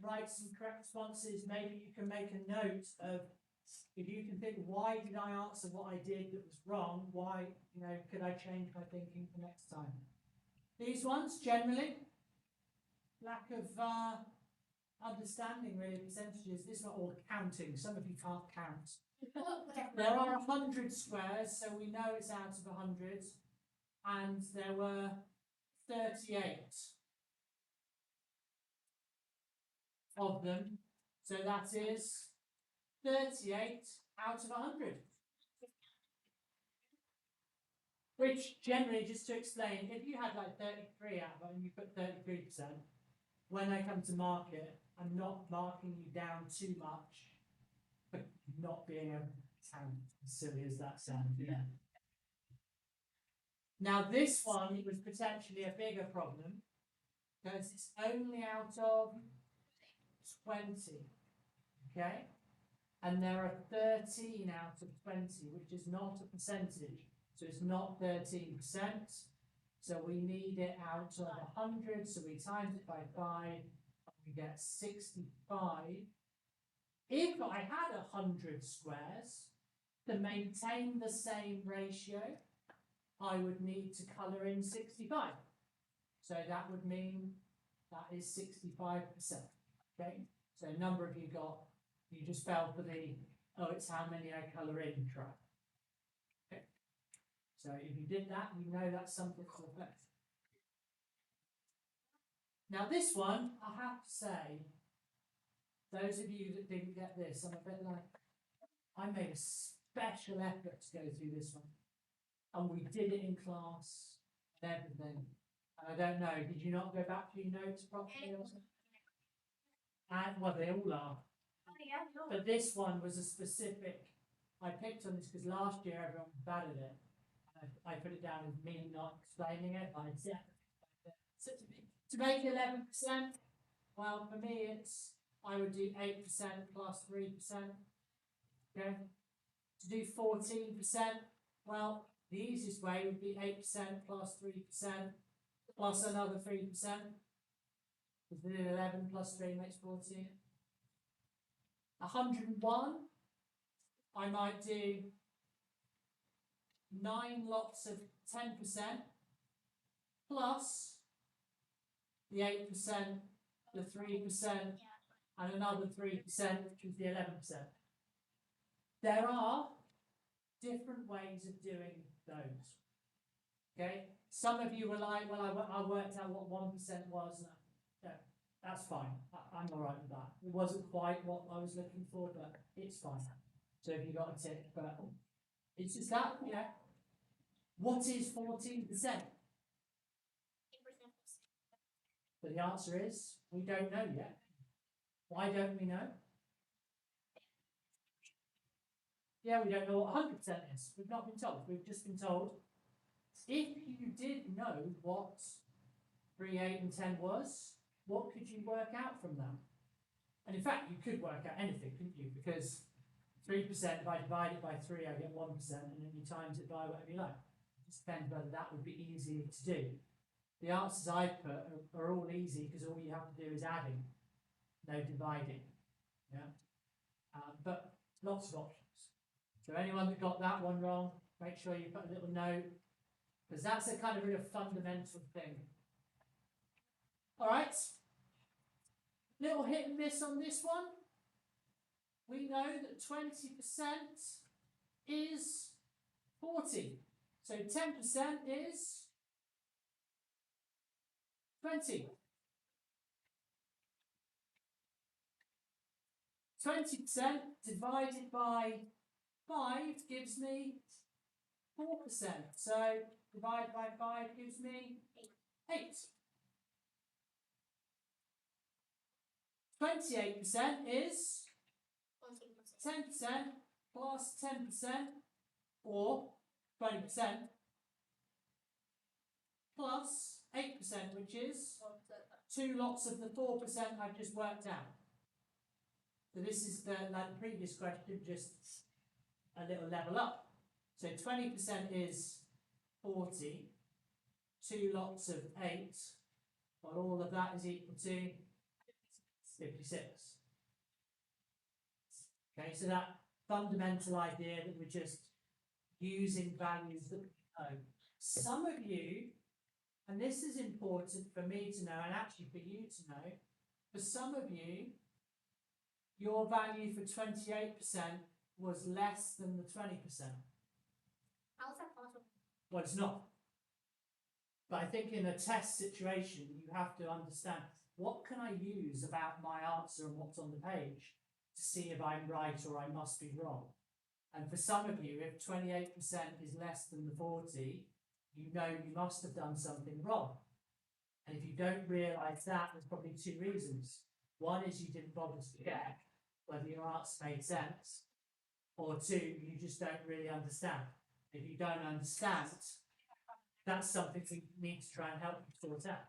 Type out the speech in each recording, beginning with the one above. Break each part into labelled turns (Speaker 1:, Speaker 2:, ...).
Speaker 1: write some correct responses. Maybe you can make a note of, if you can think, why did I answer what I did that was wrong? Why, could I change my thinking for next time? These ones, generally, lack of understanding really percentages. This is not all counting. Some of you can't count. There are 100 squares, so we know it's out of 100. And there were 38 of them. So that is 38 out of 100. Which generally, just to explain, if you had like 33 out of it and you put 33%, when I come to market, I'm not marking you down too much, but not being able to count, as silly as that sounds. Yeah. Now this one was potentially a bigger problem because it's only out of 20, okay? And there are 13 out of 20, which is not a percentage. So it's not 13%. So we need it out of 100. So we times it by 5, and we get 65. If I had 100 squares, to maintain the same ratio, I would need to colour in 65. So that would mean that is 65%. Okay? So a number of you got, you just fell for the, oh, it's how many I colour in trap. Okay? So if you did that, you know that's something to affect. Now this one, I have to say, those of you that didn't get this, I'm a bit like, I made a special effort to go through this one. And we did it in class and everything. And I don't know, did you not go back to your notes properly or something? And, well, they all are. But this one was a specific, I picked on this because last year everyone was bad at it. And I put it down as me not explaining it. So to make 11%, well, for me it's, I would do 8% plus 3%. Okay? To do 14%, well, the easiest way would be 8% plus 3% plus another 3%. Because we did 11 plus 3 makes 14. 101, I might do 9 lots of 10% plus the 8%, the 3%, and another 3%, which is the 11%. There are different ways of doing those. Okay? Some of you were like, well, I worked out what 1% was. No, that's fine. I'm all right with that. It wasn't quite what I was looking for, but it's fine. So if you got a tick, but it's just that, yeah. What is 14%? But the answer is, we don't know yet. Why don't we know? Yeah, we don't know what 100% is. We've not been told. We've just been told, if you did know what 3, 8 and 10 was, what could you work out from that? And in fact, you could work out anything, couldn't you? Because 3%, if I divide it by 3, I get 1%, and then you times it by whatever you like. It just depends whether that would be easy to do. The answers I put are all easy because all you have to do is adding, no dividing. Yeah, but lots of options. So anyone that got that one wrong, make sure you put a little note, because that's a kind of really fundamental thing. All right, little hit and miss on this one. We know that 20% is 40. So 10% is 20. 20% divided by 5 gives me 4%. So divided by 5 gives me 8. 28% is 10% plus 10%, or 20% plus 8%, which is 2 lots of the 4% I've just worked out. So this is like the previous question, just a little level up. So 20% is 40, 2 lots of 8, but all of that is equal to 56. Okay, so that fundamental idea that we're just using values that we know. Some of you, and this is important for me to know and actually for you to know, for some of you, your value for 28% was less than the 20%.
Speaker 2: How is that possible?
Speaker 1: Well, it's not. But I think in a test situation, you have to understand what can I use about my answer and what's on the page to see if I'm right or I must be wrong. And for some of you, if 28% is less than the 40, you know you must have done something wrong. And if you don't realise that, there's probably two reasons. One is you didn't bother to check whether your answer made sense, or two, you just don't really understand. If you don't understand, that's something we need to try and help you sort out.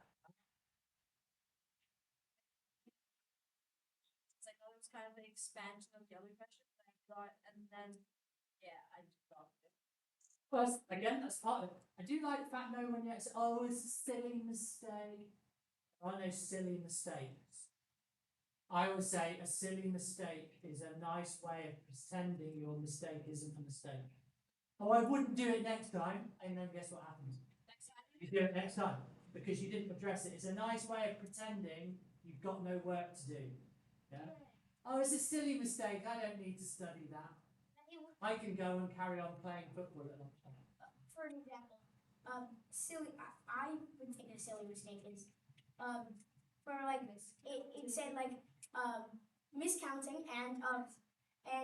Speaker 2: It's like, oh, it's kind of an expansion of the other question that I got, and then, yeah, I just got it.
Speaker 1: Well, again, that's part of it. I do like the fact no one yet says, oh, it's a silly mistake. There are no silly mistakes. I would say a silly mistake is a nice way of pretending your mistake isn't a mistake. Oh, I wouldn't do it next time, and then guess what happens?
Speaker 2: Next time.
Speaker 1: You do it next time because you didn't address it. It's a nice way of pretending you've got no work to do. Yeah. Oh, it's a silly mistake. I don't need to study that. I can go and carry on playing football at lunchtime.
Speaker 2: For an example, silly. I would think a silly mistake is, for like this. It said like miscounting and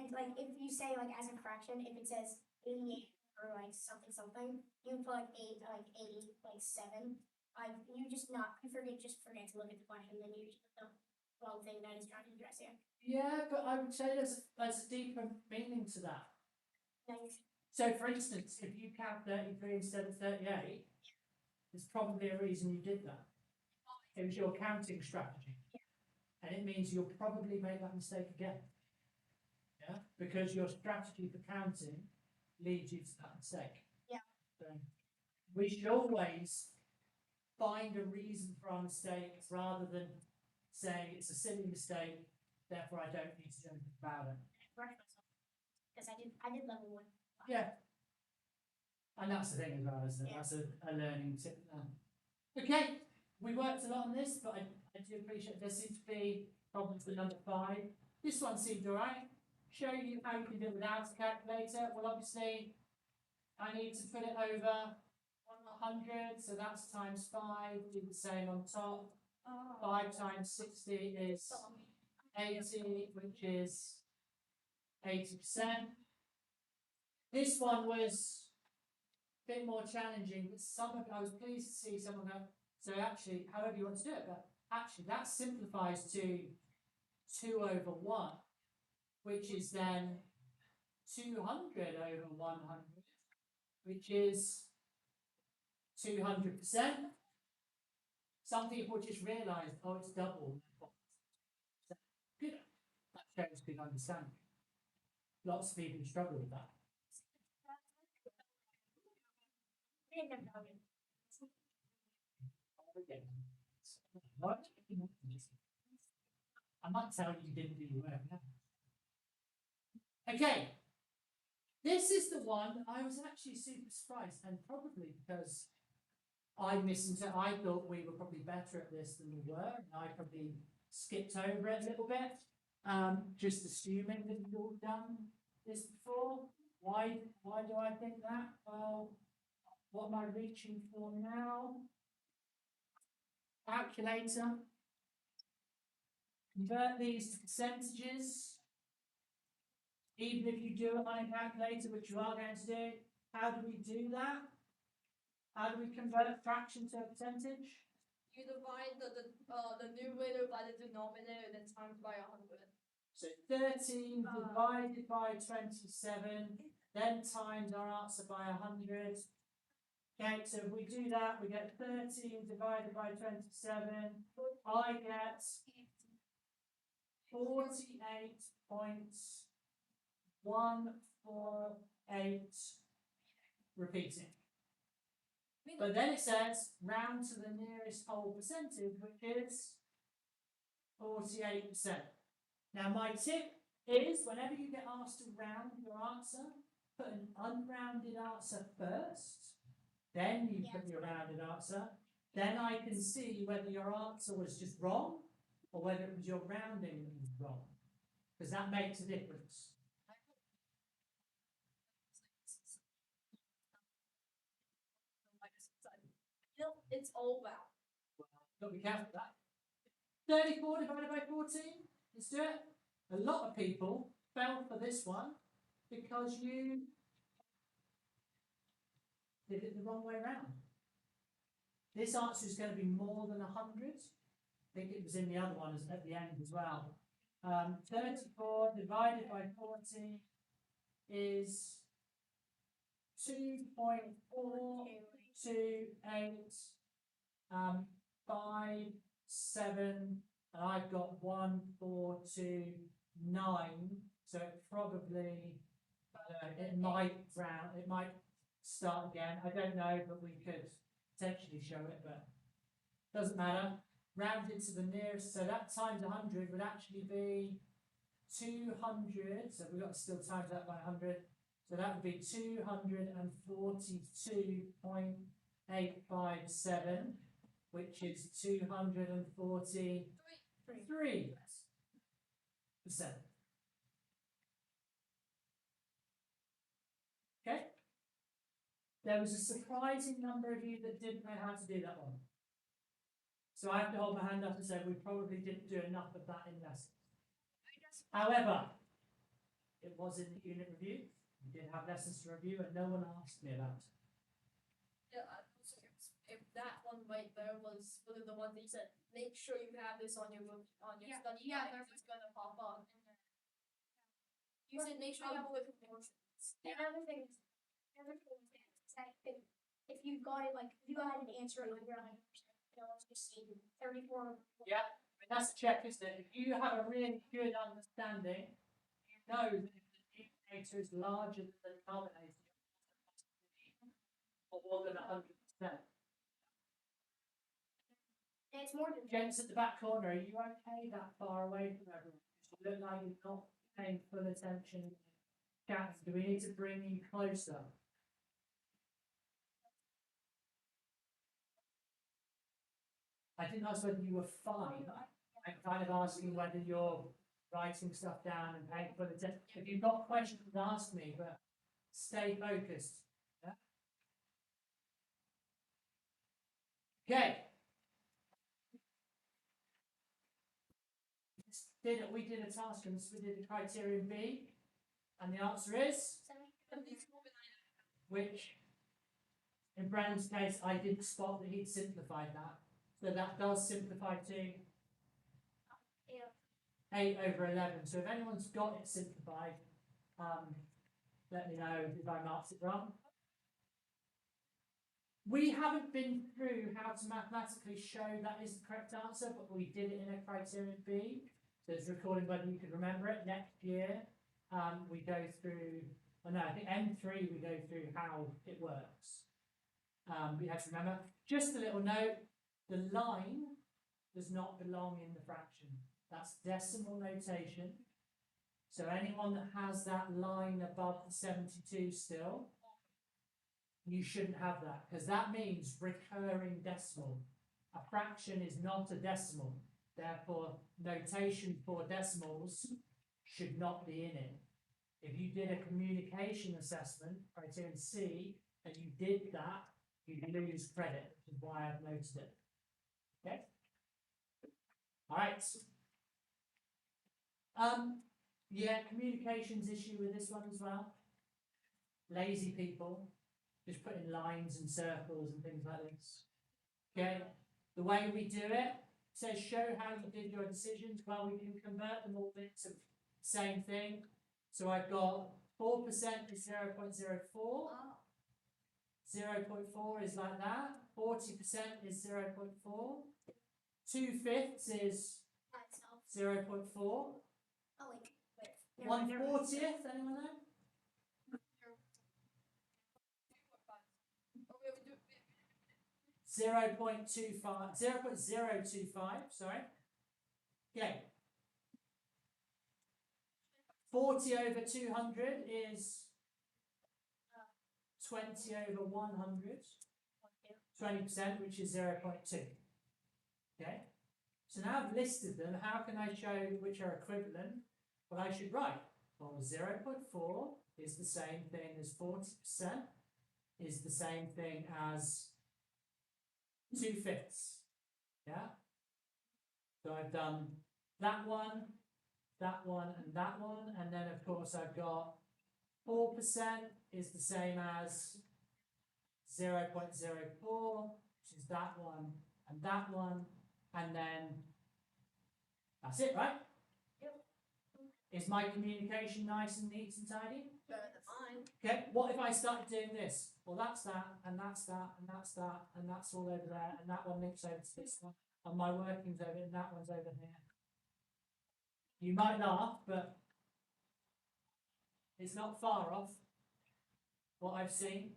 Speaker 2: like if you say like as a fraction, if it says 88 or like something, you put like 8 like 80 like 7. You forget to look at the question, then you just put the wrong thing that is trying to address here.
Speaker 1: Yeah, but I would say there's a deeper meaning to that.
Speaker 2: Nice.
Speaker 1: So, for instance, if you count 33 instead of 38, there's probably a reason you did that. It was your counting strategy. And it means you'll probably make that mistake again. Yeah? Because your strategy for counting leads you to that mistake.
Speaker 2: Yeah.
Speaker 1: So we should always find a reason for our mistake rather than saying it's a silly mistake, therefore I don't need to do anything about it.
Speaker 2: Because I did level 1.
Speaker 1: Yeah. And that's the thing as well, isn't it?
Speaker 2: Yeah.
Speaker 1: That's a learning tip there. Okay, we worked a lot on this, but I do appreciate there seems to be problems with number 5. This one seemed alright. Show you how you can do it without a calculator. Well, obviously, I need to put it over 100, so that's times 5. Do the same on top. 5 times 60 is 80, which is 80%. This one was a bit more challenging, but I was pleased to see someone go, so actually, however you want to do it, but actually that simplifies to 2 over 1, which is then 200 over 100, which is 200%. Some people just realise, oh, it's double. Good. That shows good understanding. Lots of people struggle with that. What? I might tell you you didn't do your work now. Okay. This is the one I was actually super surprised, and probably because I thought we were probably better at this than we were, and I probably skipped over it a little bit, just assuming that you've all done this before. Why do I think that? Well, what am I reaching for now? Calculator. Convert these to percentages. Even if you do it on a calculator, which you are going to do, how do we do that? How do we convert a fraction to a percentage?
Speaker 2: You divide the numerator by the denominator and then times by 100.
Speaker 1: So 13 divided by 27, then times our answer by 100. Okay, so if we do that, we get 13 divided by 27. I get 48.148 repeating. But then it says round to the nearest whole percentage, which is 48%. Now, my tip is whenever you get asked to round your answer, put an unrounded answer first, then you put your rounded answer. Then I can see whether your answer was just wrong or whether it was your rounding that was wrong, because that makes a difference.
Speaker 3: It's all about.
Speaker 1: Got to be careful of that. 34 divided by 14. Let's do it. A lot of people fell for this one because you did it the wrong way around. This answer is going to be more than 100. I think it was in the other one at the end as well. 34 divided by 40 is 2.428 57, and I've got 1429. So it probably it might start again. I don't know, but we could potentially show it, but doesn't matter. Rounded to the nearest, so that times 100 would actually be 200. So we've got to still times that by 100. So that would be 242.857, which is 243%. Okay. There was a surprising number of you that didn't know how to do that one. So I have to hold my hand up and say we probably didn't do enough of that in lessons. However, it was in the unit review. We did have lessons to review and no one asked me about it.
Speaker 3: Yeah, if that one right there was one of the ones that you said, make sure you have this on your study guide, it's gonna pop up. You said make sure you have all the proportions.
Speaker 2: The other thing is that if you got it, like, if you got an answer and you're like, let's just say 34.
Speaker 1: Yeah, I mean, that's a check, isn't it? If you have a really good understanding, you know that if the numerator is larger than the denominator, or more than 100%.
Speaker 2: And it's more than
Speaker 1: James at the back corner, are you okay that far away from everyone? You look like you're not paying full attention. Gav, do we need to bring you closer? I didn't ask whether you were fine. I'm kind of asking whether you're writing stuff down and paying full attention. If you've got questions, ask me, but stay focused. Yeah? Okay. We did a task and we did a criterion B, and the answer is which, in Brandon's case, I did spot that he'd simplified that. So that does simplify to 8 over 11. So if anyone's got it simplified, let me know if I marked it wrong. We haven't been through how to mathematically show that is the correct answer, but we did it in a criterion B. So it's recording whether you could remember it. Next year, we go through, I think M3 we go through how it works. We have to remember, just a little note, the line does not belong in the fraction. That's decimal notation. So anyone that has that line above the 72 still, you shouldn't have that, because that means recurring decimal. A fraction is not a decimal. Therefore, notation for decimals should not be in it. If you did a communication assessment, criterion C, and you did that, you'd lose credit, which is why I've noted it. Okay? All right. Yeah, communications issue with this one as well. Lazy people, just putting lines and circles and things like this. Okay? The way we do it says show how you did your decisions. Well, we can convert them all into the same thing. So I've got 4% is 0.04. 0.4 is like that. 40% is 0.4. 2/5 is 0.4. 1/40th, anyone know? 0.025, sorry. Okay. 40 over 200 is 20 over 100. 20%, which is 0.2. Okay. So now I've listed them. How can I show which are equivalent? Well, I should write. Well, 0.4 is the same thing as 40%, is the same thing as 2/5. Yeah? So I've done that one, and that one, and then of course I've got 4% is the same as 0.04, which is that one, and then that's it, right?
Speaker 3: Yep.
Speaker 1: Is my communication nice and neat and tidy?
Speaker 3: Better than mine.
Speaker 1: Okay, what if I started doing this? Well, that's that, and that's that, and that's that, and that's all over there, and that one links over to this one, and my working's over here, and that one's over here. You might laugh, but it's not far off what I've seen.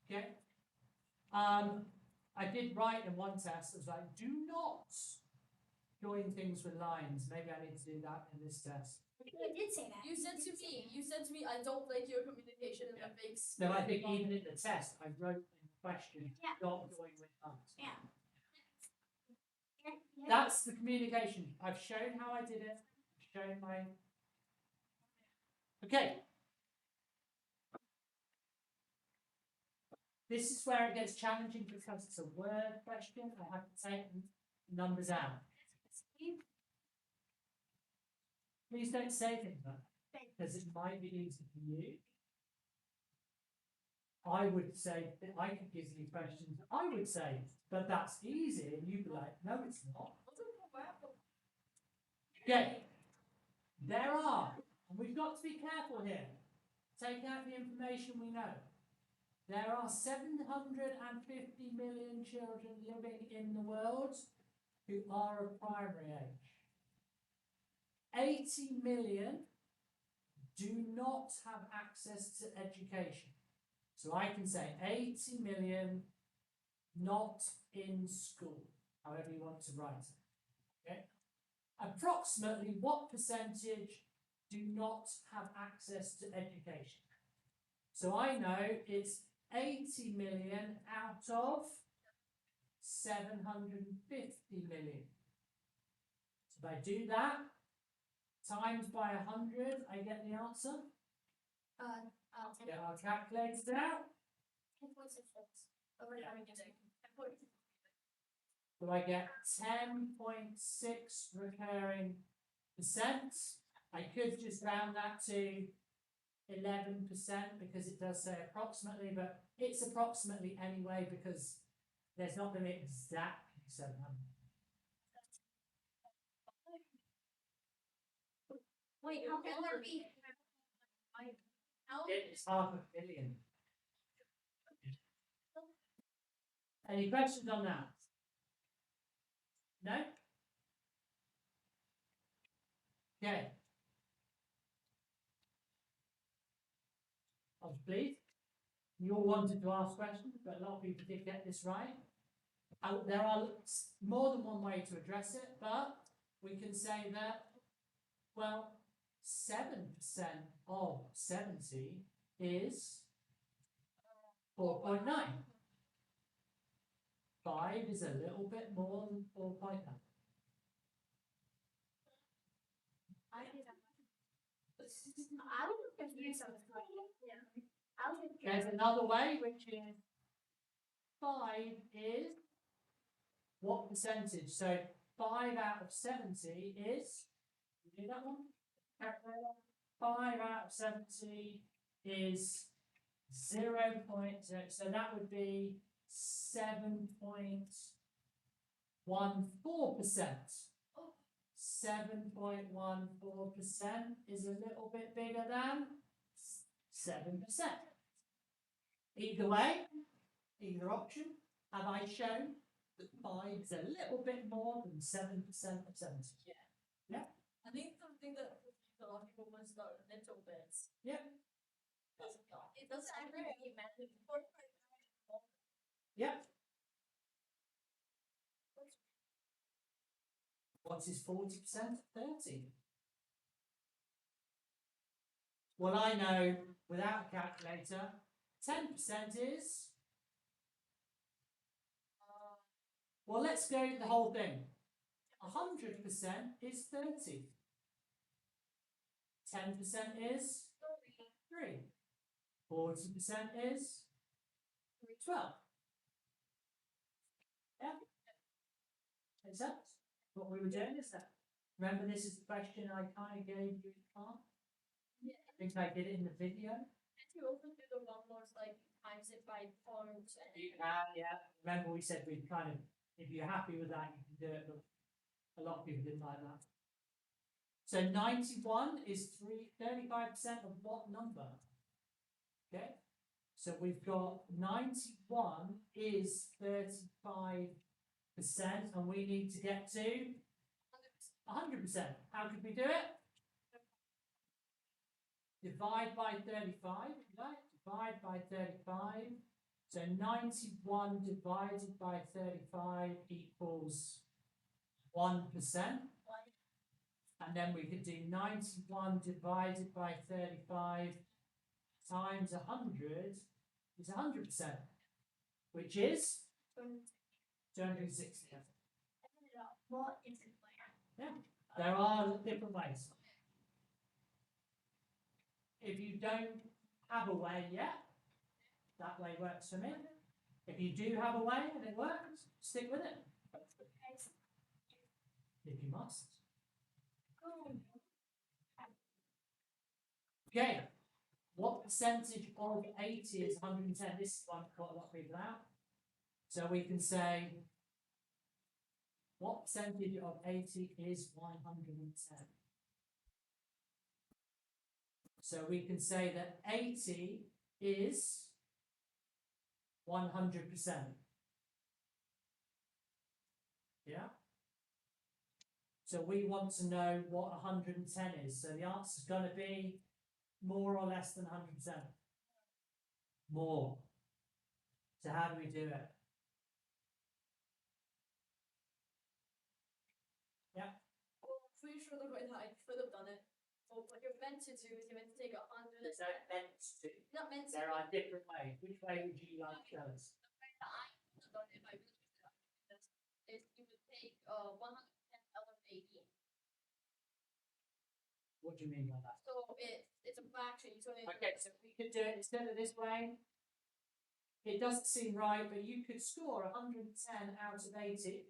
Speaker 1: Okay. I did write in one test, it was like, do not join things with lines. Maybe I need to do that in this test.
Speaker 2: You did say that.
Speaker 3: You said to me, I don't like your communication in
Speaker 1: Yeah.
Speaker 3: a big
Speaker 1: So I think even in the test, I wrote in the question,
Speaker 2: Yeah.
Speaker 1: not join with lines.
Speaker 2: Yeah.
Speaker 1: That's the communication. I've shown how I did it. I've shown my. Okay. This is where it gets challenging because it's a word question. I have to take numbers out. Please don't say things like that because it might be easy for you. I would say that I could give you questions. I would say, but that's easy, and you'd be like, no, it's not. Okay. There are, and we've got to be careful here. Take out the information we know. There are 750 million children living in the world who are of primary age. 80 million do not have access to education. So I can say 80 million not in school, however you want to write it. Okay? Approximately what percentage do not have access to education? So I know it's 80 million out of 750 million. So if I do that, times by 100, I get the answer. Get our calculators out.
Speaker 2: 10.6.
Speaker 1: So I get 10.6 recurring percent. I could just round that to 11% because it does say approximately, but it's approximately anyway because there's not going to be exactly 700.
Speaker 2: Wait, how can there be?
Speaker 1: It's 500 million. Any questions on that? No? Okay. I was pleased. You all wanted to ask questions, but a lot of people did get this right. There are more than one way to address it, but we can say that, well, 7% of 70 is 4.9. 5 is a little bit more than 4.9.
Speaker 2: I was confused on this question. Yeah.
Speaker 1: There's another way, which is 5 is what percentage? So 5 out of 70 is, you do that one? 5 out of 70 is 0.0, so that would be 7.14%. 7.14% is a little bit bigger than 7%. Either way, either option, have I shown that 5 is a little bit more than 7% of 70? Yeah.
Speaker 3: I think something that a lot of people must know a little bit.
Speaker 1: Yep.
Speaker 3: It doesn't really matter.
Speaker 1: Yep. What is 40% of 30? Well, I know without a calculator, 10% is. Well, let's go the whole thing. 100% is 30. 10% is 3. 40% is 12. Yeah? Makes sense? What we were doing is that. Remember, this is the question I kind of gave you in class?
Speaker 3: Yeah.
Speaker 1: I think I did it in the video.
Speaker 3: And you also do the one more like times it by points and
Speaker 1: You can, yeah. Remember, we said we'd kind of, if you're happy with that, you can do it, but a lot of people didn't like that. So 91 is 35% of what number? Okay. So we've got 91 is 35%, and we need to get to 100%. How could we do it? Divide by 35, right? Divide by 35. So 91 divided by 35 equals 1%. And then we could do 91 divided by 35 times 100 is 100%, which is 260.
Speaker 2: What is it?
Speaker 1: There are different ways. If you don't have a way yet, that way works for me. If you do have a way and it works, stick with it. If you must. Okay. What percentage of 80 is 110? This is one quite a lot of people out. So we can say, what percentage of 80 is 110? So we can say that 80 is 100%. Yeah? So we want to know what 110 is. So the answer is going to be more or less than 100%. More. So how do we do it? Yeah.
Speaker 3: well, I'm pretty sure the way that I could have done it. So what you're meant to do is you're meant to take 100.
Speaker 1: There's no meant to.
Speaker 3: Not meant to.
Speaker 1: There are different ways. Which way would you like to tell us?
Speaker 3: The way that I would have done it if I really did this is you would take 110 out of 80.
Speaker 1: What do you mean by that?
Speaker 3: So it's a fraction. So
Speaker 1: Okay, so we could do it instead of this way. It doesn't seem right, but you could score 110 out of 80.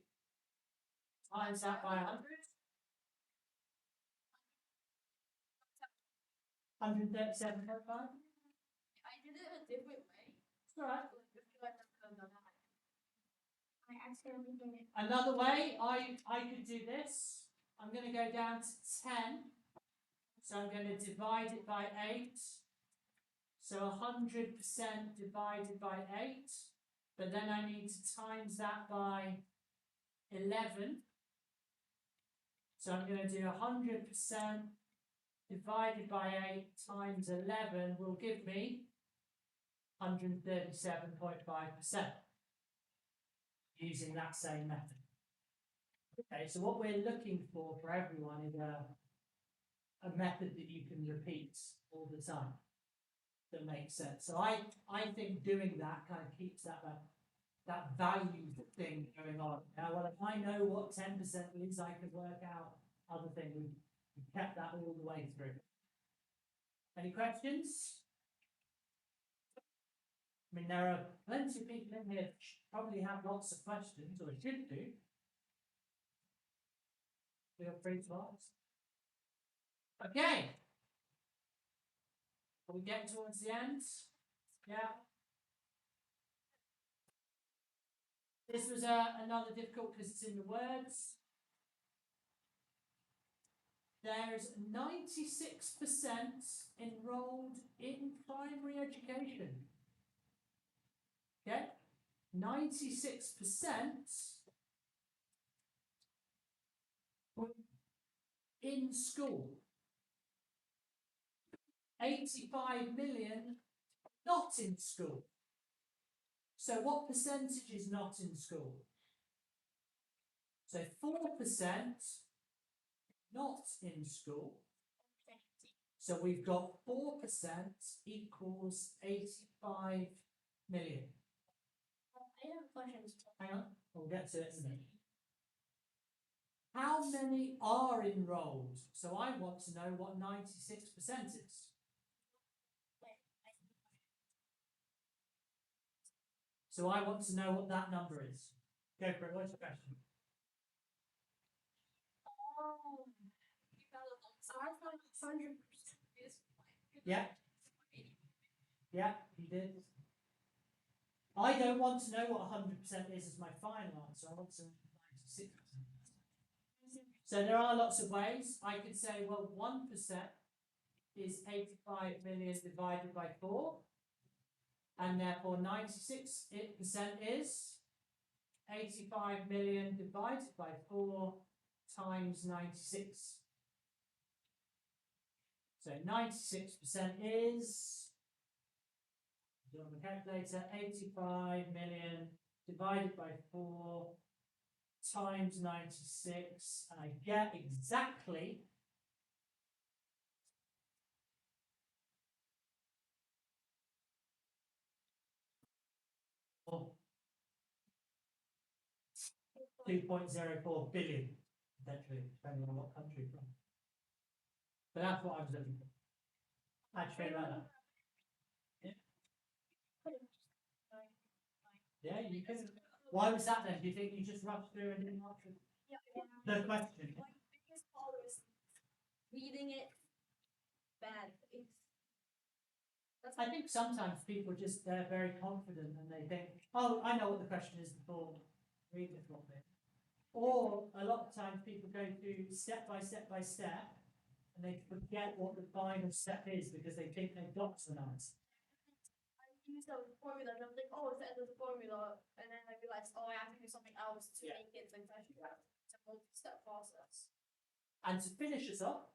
Speaker 1: Times that by 100. 137.5.
Speaker 3: I did it a different way.
Speaker 1: It's alright.
Speaker 3: I feel like I could have done that.
Speaker 2: I accidentally did it.
Speaker 1: Another way, I could do this. I'm going to go down to 10. So I'm going to divide it by 8. So 100% divided by 8. But then I need to times that by 11. So I'm going to do 100% divided by 8 times 11 will give me 137.5% using that same method. Okay, so what we're looking for everyone is a method that you can repeat all the time that makes sense. So I think doing that kind of keeps that value thing going on. Now, well, if I know what 10% is, I can work out other things. We've kept that all the way through. Any questions? I mean, there are plenty of people in here that probably have lots of questions, or should do. Feel free to ask. Okay. Are we getting towards the end? Yeah. This was another difficult because it's in the words. There's 96% enrolled in primary education. Okay? 96% in school. 85 million not in school. So what percentage is not in school? So 4% not in school. So we've got 4% equals 85 million.
Speaker 2: I have a question.
Speaker 1: Hang on, we'll get to it in a minute. How many are enrolled? So I want to know what 96% is. So I want to know what that number is. Go for it, what's the question?
Speaker 2: I thought 100%.
Speaker 1: Yeah. Yeah, you did. I don't want to know what 100% is as my final answer. I want to know 96%. So there are lots of ways. I could say, well, 1% is 85 million divided by 4. And therefore 96% is 85 million divided by 4 times 96. So 96% is, on the calculator, 85 million divided by 4 times 96, and I get exactly 2.04 billion, potentially, depending on what country you're from. But that's what I was looking for. How'd you feel about that? Yeah, you can. Why was that then? Do you think you just rushed through and didn't answer the question?
Speaker 3: My biggest problem is reading it bad.
Speaker 1: I think sometimes people just, they're very confident and they think, oh, I know what the question is before reading the full thing. Or a lot of times people go through step by step by step and they forget what the final step is because they think they've got to an answer.
Speaker 3: I use the formula and I'm like, oh, it's the end of the formula, and then I realize, oh, I have to do something else to make it like that. It's a multi-step process.
Speaker 1: And to finish us off,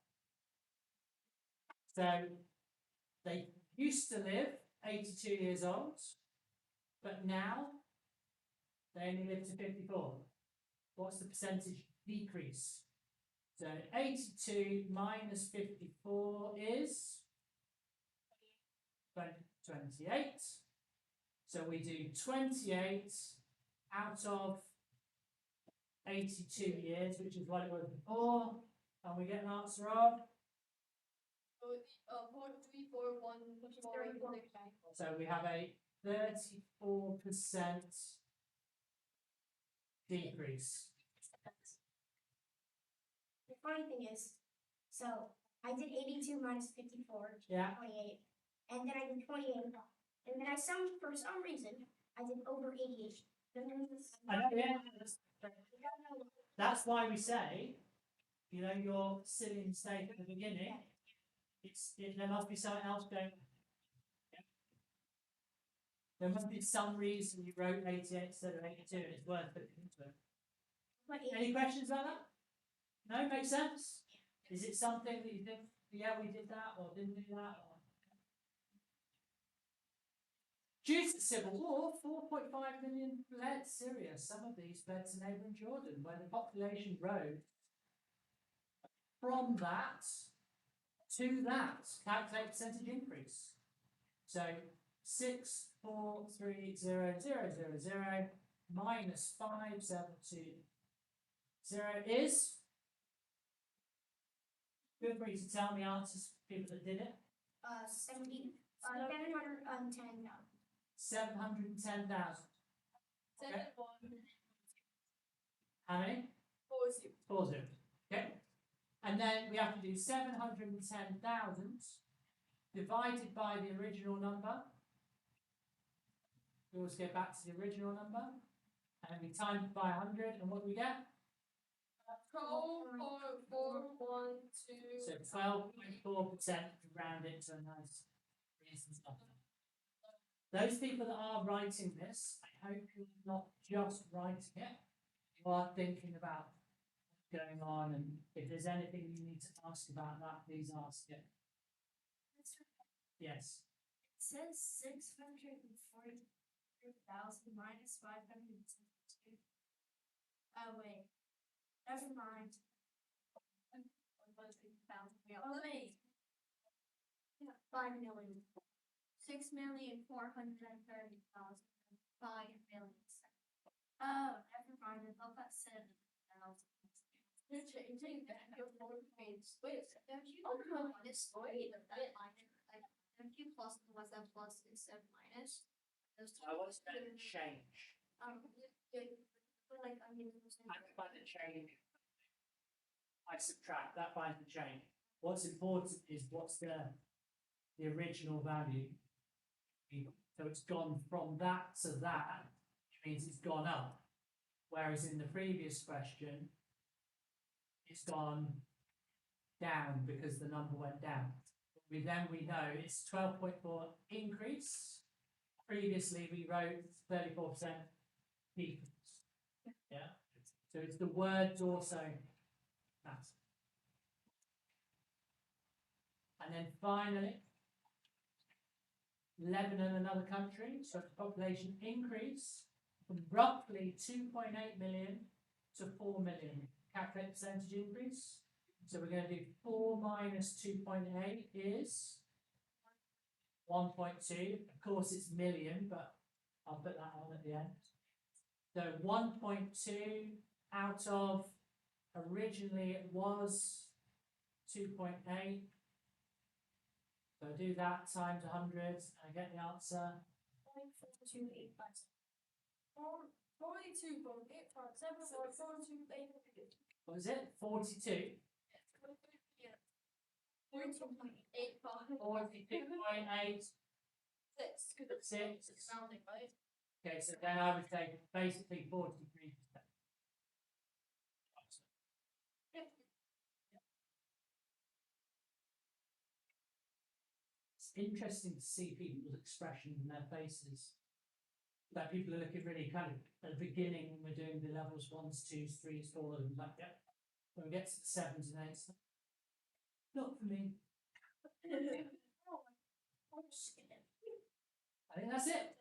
Speaker 1: so they used to live 82 years old, but now they only live to 54. What's the percentage decrease? So 82 minus 54 is 28. So we do 28 out of 82 years, which is what it was before, and we get an answer of. So we have a 34% decrease.
Speaker 2: The funny thing is, so I did 82 minus 54,
Speaker 1: Yeah.
Speaker 2: 28, and then I did 28, and then for some reason, I did over 88.
Speaker 1: I know, yeah. That's why we say, you know, your silly mistake at the beginning, there must be something else going on. Yeah. There must be some reason you wrote 88 instead of 82, and it's worth looking into it. Any questions about that? No, makes sense? Is it something that you think, yeah, we did that, or didn't do that? Or... Due to the civil war, 4.5 million fled Syria. Some of these fled to neighbouring Jordan, where the population rose from that to that. Calculate percentage increase. So 6430000 minus 5720 is. Feel free to tell me answers, people that did it.
Speaker 2: 710,000.
Speaker 1: 710,000.
Speaker 3: Okay.
Speaker 1: How many? 40. Okay. And then we have to do 710,000 divided by the original number. We always go back to the original number. And then we times it by 100, and what do we get?
Speaker 3: 12.412.
Speaker 1: So 12.4%, round it to a nice reasonable number. Those people that are writing this, I hope you're not just writing it, you are thinking about what's going on, and if there's anything you need to ask about that, please ask it. Yes.
Speaker 2: It says 643,000 minus 572. Oh wait, never mind. 5 million. 6,430,000. 5 million. Oh, never mind. I thought that 7,000.
Speaker 3: You're changing that. Your whole page. Wait a second.
Speaker 2: Don't you know this story that minus, like, don't you plus was that plus instead of minus? Those two.
Speaker 1: I was going to change.
Speaker 2: Like, I mean,
Speaker 1: I find the change. I subtract, that finds the change. What's important is what's the original value. So it's gone from that to that, which means it's gone up. Whereas in the previous question, it's gone down because the number went down. We know it's 12.4 increase. Previously we wrote 34% decrease. Yeah. So it's the words also that. And then finally, Lebanon, another country, so its population increase from roughly 2.8 million to 4 million. Calculate percentage increase. So we're going to do 4 minus 2.8 is 1.2. Of course, it's million, but I'll put that on at the end. So 1.2 out of originally it was 2.8. So do that times 100 and I get the answer.
Speaker 2: 0.4285.
Speaker 3: 42.857.
Speaker 1: What was it? 42. 42.8.
Speaker 3: 6, because it's
Speaker 1: 6.
Speaker 3: rounding, right?
Speaker 1: Okay, so then I would say basically 43%. It's interesting to see people's expressions in their faces. Like people are looking really kind of at the beginning when we're doing the levels 1s, 2s, 3s, 4s, and like that. When we get to the 7s and 8s, not for me. I think that's it.